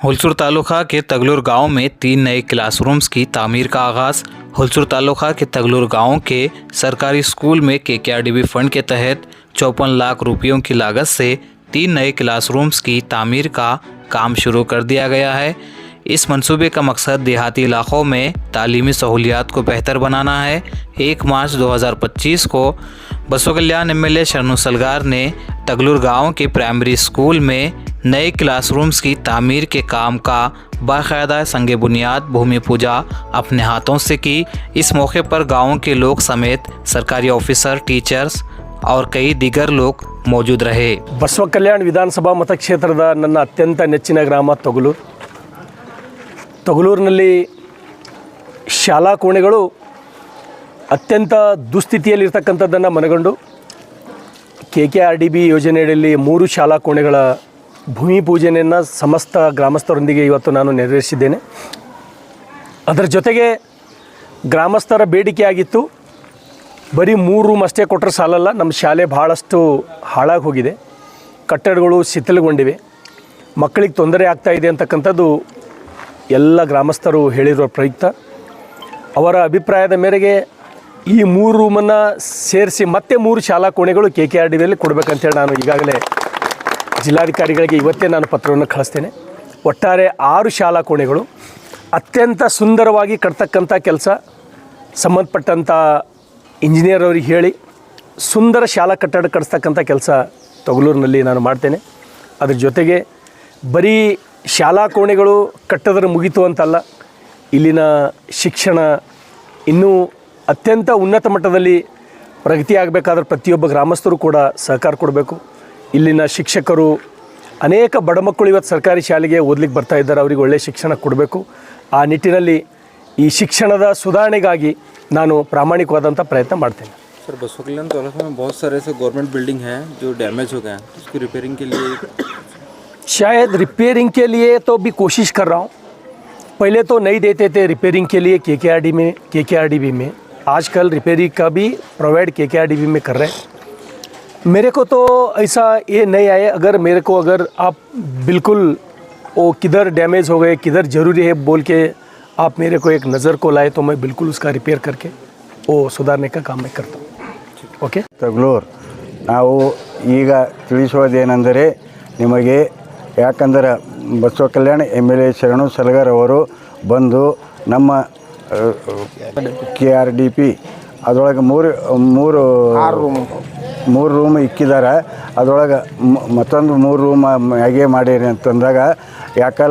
हुलसूर तालुका के तगलूर गांव में 3 नए क्लासरूम्स की तामीर का आगाज़। हुलसूर तालुका के तगलूर गांव के सरकारी स्कूल में केकेआरडीबी फंड के तहत 54 लाख रुपयों की लागत से 3 नए क्लासरूम्स की तामीर का काम शुरू कर दिया गया है। इस मंसूबे का मकसद देहाती इलाकों में तालीमी सहूलियात को बेहतर बनाना है। 1 मार्च 2025 को बसव कल्याण एमएलए शरणू सलगार ने तगलूर गांव के प्राइमरी स्कूल में नए क्लासरूम्स की तामीर के काम का बाकायदा संगे बुनियाद भूमि पूजा अपने हाथों से की। इस मौके पर गांव के लोग समेत सरकारी ऑफिसर, टीचर्स और कई दीगर लोग मौजूद रहे। बसव कल्याण विधानसभा मतक्षेत्ರದ ನನ್ನ ಅತ್ಯಂತ ನೆಚ್ಚಿನ ಗ್ರಾಮ ತಗಲೂರಿನಲ್ಲಿ ಶಾಲಾ ಕೋಣೆಗಳು ಅತ್ಯಂತ ದುಸ್ಥಿತಿಯಲ್ಲಿರ್ತಕ್ಕಂಥದ್ದನ್ನು ಮನಗಂಡು ಕೆಕೆಆರ್ಡಿಬಿ ಯೋಜನೆಯಲ್ಲಿ 3 ಶಾಲಾ ಕೋಣೆಗಳ ಭೂಮಿ ಪೂಜನೆಯನ್ನು ಸಮಸ್ತ ಗ್ರಾಮಸ್ಥರೊಂದಿಗೆ ಇವತ್ತು ನಾನು ನೆರವೇರಿಸಿದ್ದೇನೆ. ಅದರ ಜೊತೆಗೆ ಗ್ರಾಮಸ್ಥರ ಬೇಡಿಕೆ ಆಗಿತ್ತು, ಬರೀ 3 ರೂಮ್ ಅಷ್ಟೇ ಕೊಟ್ಟರೆ ಸಾಲಲ್ಲ, ನಮ್ಮ ಶಾಲೆ ಭಾಳಷ್ಟು ಹಾಳಾಗಿ ಹೋಗಿದೆ, ಕಟ್ಟಡಗಳು ಶಿಥಿಲಗೊಂಡಿವೆ, ಮಕ್ಕಳಿಗೆ ತೊಂದರೆ ಆಗ್ತಾ ಇದೆ ಅಂತಕ್ಕಂಥದ್ದು ಎಲ್ಲ ಗ್ರಾಮಸ್ಥರು ಹೇಳಿರುವ ಪ್ರಯುಕ್ತ ಅವರ ಅಭಿಪ್ರಾಯದ ಮೇರೆಗೆ ಈ 3 ರೂಮನ್ನು ಸೇರಿಸಿ ಮತ್ತೆ 3 ಶಾಲಾ ಕೋಣೆಗಳು ಕೆಕೆಆರ್ಡಿಬಿಯಲ್ಲಿ ಕೊಡಬೇಕಂತೇಳಿ ನಾನು ಈಗಾಗಲೇ ಜಿಲ್ಲಾಧಿಕಾರಿಗಳಿಗೆ ಇವತ್ತೇ ನಾನು ಪತ್ರವನ್ನು ಕಳಿಸ್ತೇನೆ. ಒಟ್ಟಾರೆ 6 ಶಾಲಾ ಕೋಣೆಗಳು ಅತ್ಯಂತ ಸುಂದರವಾಗಿ ಕಟ್ತಕ್ಕಂಥ ಕೆಲಸ ಸಂಬಂಧಪಟ್ಟಂಥ ಇಂಜಿನಿಯರ್ ಅವರಿಗೆ ಹೇಳಿ ಸುಂದರ ಶಾಲಾ ಕಟ್ಟಡ ಕಟ್ಟಿಸ್ತಕ್ಕಂಥ ಕೆಲಸ ತಗಲೂರಿನಲ್ಲಿ ನಾನು ಮಾಡ್ತೇನೆ. ಅದ್ರ ಜೊತೆಗೆ ಬರೀ ಶಾಲಾ ಕೋಣೆಗಳು ಕಟ್ಟೋದ್ರ ಮುಗೀತು ಅಂತಲ್ಲ, ಇಲ್ಲಿನ ಶಿಕ್ಷಣ ಇನ್ನೂ ಅತ್ಯಂತ ಉನ್ನತ ಮಟ್ಟದಲ್ಲಿ ಪ್ರಗತಿ ಆಗಬೇಕಾದ್ರೆ ಪ್ರತಿಯೊಬ್ಬ ಗ್ರಾಮಸ್ಥರು ಕೂಡ ಸಹಕಾರ ಕೊಡಬೇಕು. ಇಲ್ಲಿನ ಶಿಕ್ಷಕರು ಅನೇಕ ಬಡ ಮಕ್ಕಳು ಇವತ್ತು ಸರ್ಕಾರಿ ಶಾಲೆಗೆ ಓದಲಿಕ್ಕೆ ಬರ್ತಾ ಇದ್ದಾರೆ, ಅವರಿಗೆ ಒಳ್ಳೆಯ ಶಿಕ್ಷಣ ಕೊಡಬೇಕು. ಆ ನಿಟ್ಟಿನಲ್ಲಿ ಈ ಶಿಕ್ಷಣದ ಸುಧಾರಣೆಗಾಗಿ ನಾನು ಪ್ರಾಮಾಣಿಕವಾದಂಥ ಪ್ರಯತ್ನ ಮಾಡ್ತೇನೆ. सर, बसव कल्याण तालुका में बहुत सारे ऐसे गवर्नमेंट बिल्डिंग हैं जो डैमेज हो गए हैं, उसकी रिपेयरिंग के लिए शायद रिपेयरिंग के लिए तो भी कोशिश कर रहा हूँ. पहले तो नहीं देते थे रिपेयरिंग के लिए केकेआरडीबी में, आजकल रिपेयरिंग का भी प्रोवाइड केकेआरडीबी में कर रहे हैं. मेरे को तो ऐसा ये नहीं आए, अगर आप बिल्कुल वो किधर डैमेज हो गए, किधर ज़रूरी है बोल के आप मेरे को एक नज़र को लाए तो मैं बिल्कुल उसका रिपेयर करके वो सुधारने का काम मैं करता हूँ. ಓಕೆ. ತಗಲೂರು ನಾವು ಈಗ ತಿಳಿಸೋದೇನೆಂದರೆ ನಿಮಗೆ, ಯಾಕಂದರೆ ಬಸವ ಕಲ್ಯಾಣ ಎಮ್ಎಲ್ಎ ಶರಣು ಸಲಗಾರ್ ಅವರು ಬಂದು ನಮ್ಮ KRDP ಅದರೊಳಗೆ ಮೂರು ರೂಮ್ ಇಕ್ಕಿದ್ದಾರೆ, ಅದರೊಳಗೆ ಮತ್ತೊಂದು 3 ರೂಮ್ ಹೇಗೆ ಮಾಡಿರಿ ಅಂತಂದಾಗ ಯಾಕಂದ್ರೆ